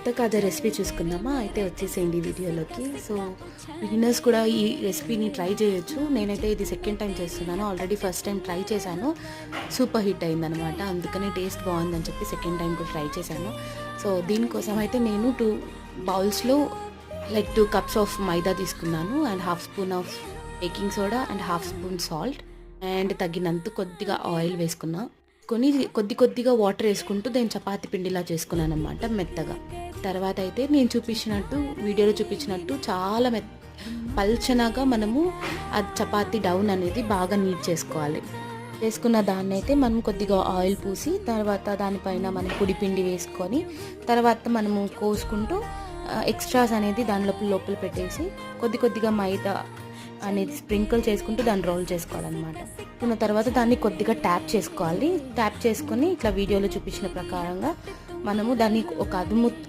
ముద్ద కాజా రెసిపీ చూసుకుందామా? అయితే వచ్చేసేయండి వీడియోలోకి. సో బిగినర్స్ కూడా ఈ రెసిపీని ట్రై చేయొచ్చు. నేనైతే ఇది సెకండ్ టైం చేస్తున్నాను. ఆల్రెడీ ఫస్ట్ టైం ట్రై చేశాను, సూపర్ హిట్ అయిందనమాట. అందుకని టేస్ట్ బాగుందని చెప్పి సెకండ్ టైం కూడా ట్రై చేశాను. సో దీనికోసం అయితే నేను 2 బౌల్స్లో లైక్ 2 cups ఆఫ్ మైదా తీసుకున్నాను, and 1/2 spoon of baking soda, and 1/2 spoon salt, and తగినంత కొద్దిగా ఆయిల్ వేసుకున్నా. కొద్దిగా వాటర్ వేసుకుంటూ నేను చపాతి పిండిలా చేసుకున్నాను అనమాట, మెత్తగా. తర్వాత అయితే నేను వీడియోలో చూపించినట్టు చాలా పల్చనగా మనము ఆ చపాతి డౌన్ అనేది బాగా నీట్ చేసుకోవాలి. చేసుకున్న దాన్ని అయితే మనం కొద్దిగా ఆయిల్ పూసి, తర్వాత దానిపైన మనం పొడి పిండి వేసుకొని, తర్వాత మనము కోసుకుంటూ ఎక్స్ట్రాస్ అనేది దాని లోపల పెట్టేసి కొద్దిగా మైదా అనేది స్ప్రింకిల్ చేసుకుంటూ దాన్ని రోల్ చేసుకోవాలన్నమాట. ఉన్న తర్వాత దాన్ని కొద్దిగా ట్యాప్ చేసుకోవాలి. ట్యాప్ చేసుకొని ఇట్లా వీడియోలో చూపించిన ప్రకారంగా మనము దాన్ని ఒక